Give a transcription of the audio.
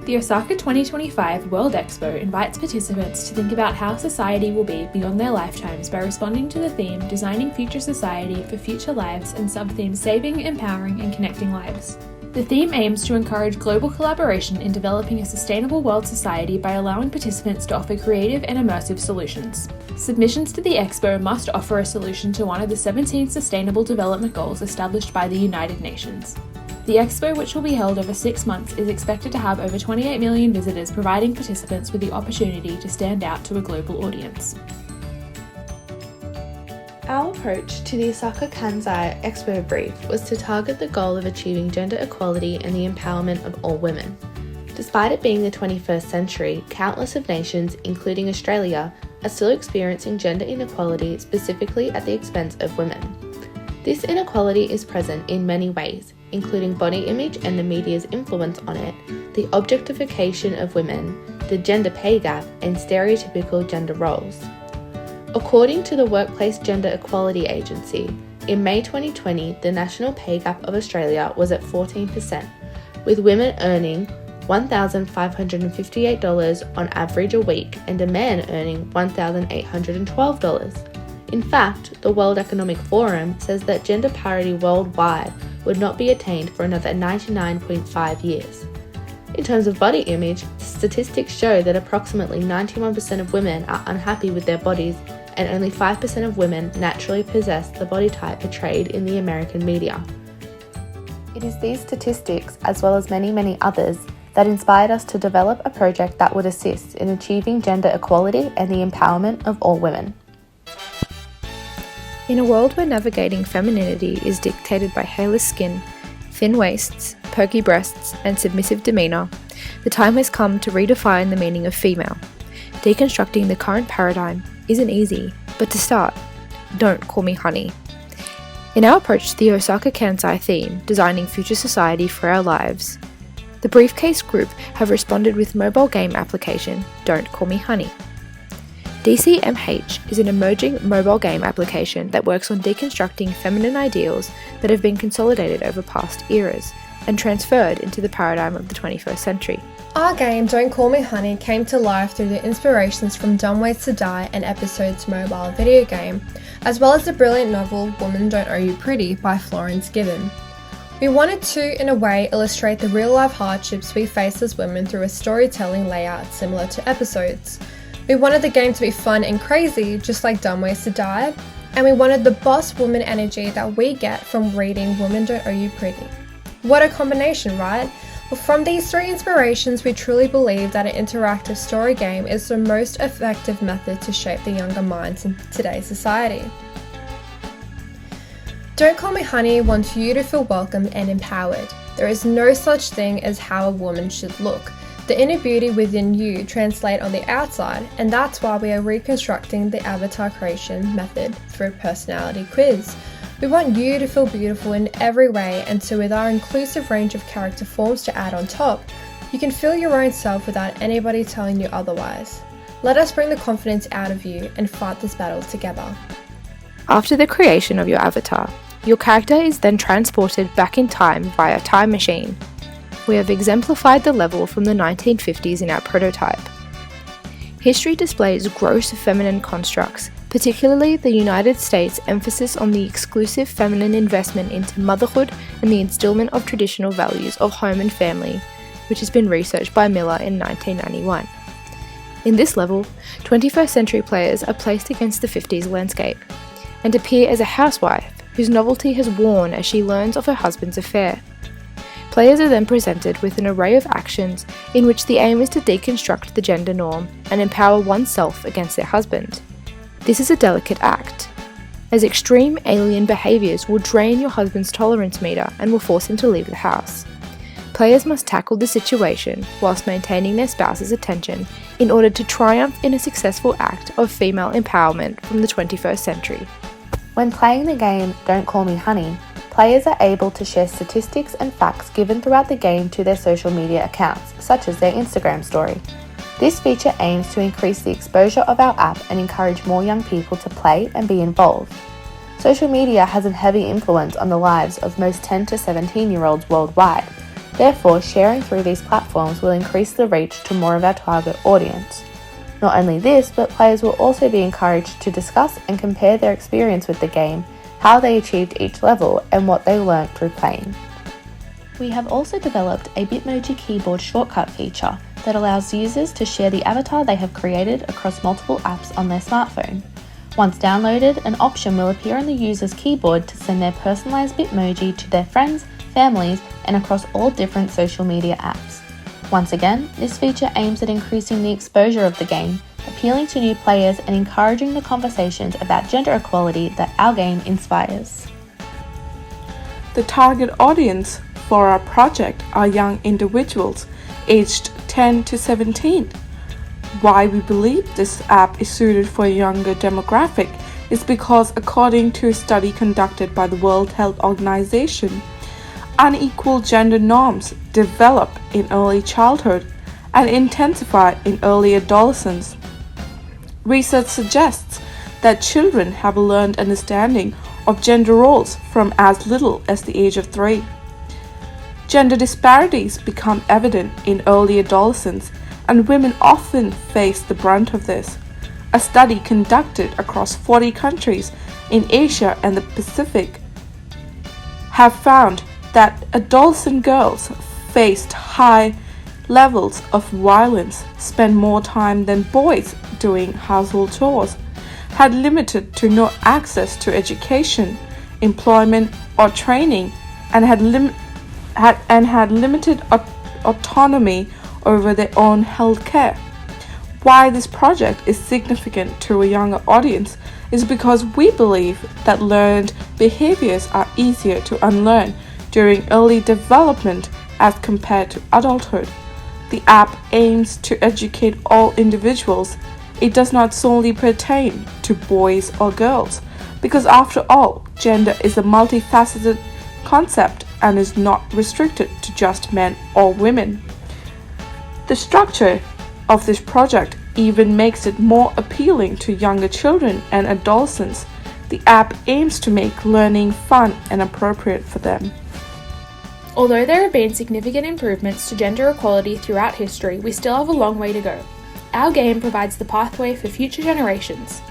The Osaka 2025 World Expo invites participants to think about how society will be beyond their lifetimes by responding to the theme Designing Future Society for Future Lives and sub-theme Saving, Empowering and Connecting Lives. The theme aims to encourage global collaboration in developing a sustainable world society by allowing participants to offer creative and immersive solutions. Submissions to the Expo must offer a solution to one of the 17 Sustainable Development Goals established by the United Nations. The Expo, which will be held over 6 months, is expected to have over 28 million visitors, providing participants with the opportunity to stand out to a global audience. Our approach to the Osaka Kansai Expo brief was to target the goal of achieving gender equality and the empowerment of all women. Despite it being the 21st century, countless of nations, including Australia, are still experiencing gender inequality, specifically at the expense of women. This inequality is present in many ways, including body image and the media's influence on it, the objectification of women, the gender pay gap, and stereotypical gender roles. According to the Workplace Gender Equality Agency, in May 2020, the national pay gap of Australia was at 14%, with women earning $1,558 on average a week and a man earning $1,812. In fact, the World Economic Forum says that gender parity worldwide would not be attained for another 99.5 years. In terms of body image, statistics show that approximately 91% of women are unhappy with their bodies and only 5% of women naturally possess the body type portrayed in the American media. It is these statistics, as well as many others, that inspired us to develop a project that would assist in achieving gender equality and the empowerment of all women. In a world where navigating femininity is dictated by hairless skin, thin waists, perky breasts, and submissive demeanour, the time has come to redefine the meaning of female. Deconstructing the current paradigm isn't easy, but to start, don't call me honey. In our approach to the Osaka Kansai theme, Designing Future Society for Our Lives, the Briefcase Group have responded with mobile game application Don't Call Me Honey. BCM303 is an emerging mobile game application that works on deconstructing feminine ideals that have been consolidated over past eras and transferred into the paradigm of the 21st century. Our game, Don't Call Me Honey, came to life through the inspirations from Dumb Ways to Die and Episode's mobile video game, as well as the brilliant novel Women Don't Owe You Pretty by Florence Given. We wanted to, in a way, illustrate the real-life hardships we face as women through a storytelling layout similar to Episode's. We wanted the game to be fun and crazy, just like Dumb Ways to Die, and we wanted the boss woman energy that we get from reading Women Don't Owe You Pretty. What a combination, right? Well, from these three inspirations, we truly believe that an interactive story game is the most effective method to shape the younger minds in today's society. Don't Call Me Honey wants you to feel welcome and empowered. There is no such thing as how a woman should look. The inner beauty within you translate on the outside, and that's why we are reconstructing the avatar creation method through a personality quiz. We want you to feel beautiful in every way, and so with our inclusive range of character forms to add on top, you can feel your own self without anybody telling you otherwise. Let us bring the confidence out of you and fight this battle together. After the creation of your avatar, your character is then transported back in time via time machine. We have exemplified the level from the 1950s in our prototype. History displays gross feminine constructs, particularly the United States' emphasis on the exclusive feminine investment into motherhood and the instillment of traditional values of home and family, which has been researched by Miller in 1991. In this level, 21st century players are placed against the 50s landscape and appear as a housewife whose novelty has worn as she learns of her husband's affair. Players are then presented with an array of actions in which the aim is to deconstruct the gender norm and empower oneself against their husband. This is a delicate act, as extreme alien behaviours will drain your husband's tolerance meter and will force him to leave the house. Players must tackle the situation whilst maintaining their spouse's attention in order to triumph in a successful act of female empowerment from the 21st century. When playing the game Don't Call Me Honey, players are able to share statistics and facts given throughout the game to their social media accounts, such as their Instagram story. This feature aims to increase the exposure of our app and encourage more young people to play and be involved. Social media has a heavy influence on the lives of most 10 to 17-year-olds worldwide. Therefore, sharing through these platforms will increase the reach to more of our target audience. Not only this, but players will also be encouraged to discuss and compare their experience with the game, how they achieved each level, and what they learnt through playing. We have also developed a Bitmoji keyboard shortcut feature that allows users to share the avatar they have created across multiple apps on their smartphone. Once downloaded, an option will appear on the user's keyboard to send their personalised Bitmoji to their friends, families, and across all different social media apps. Once again, this feature aims at increasing the exposure of the game, appealing to new players and encouraging the conversations about gender equality that our game inspires. The target audience for our project are young individuals aged 10 to 17. Why we believe this app is suited for a younger demographic is because, according to a study conducted by the World Health Organization, unequal gender norms develop in early childhood and intensify in early adolescence. Research suggests that children have a learned understanding of gender roles from as little as the age of 3. Gender disparities become evident in early adolescence, and women often face the brunt of this. A study conducted across 40 countries in Asia and the Pacific have found that adolescent girls faced high levels of violence, spent more time than boys doing household chores, had limited to no access to education, employment, or training, and had limited autonomy over their own health care. Why this project is significant to a younger audience is because we believe that learned behaviors are easier to unlearn during early development as compared to adulthood. The app aims to educate all individuals. It does not solely pertain to boys or girls, because after all, gender is a multifaceted concept and is not restricted to just men or women. The structure of this project even makes it more appealing to younger children and adolescents. The app aims to make learning fun and appropriate for them. Although there have been significant improvements to gender equality throughout history, we still have a long way to go. Our game provides the pathway for future generations.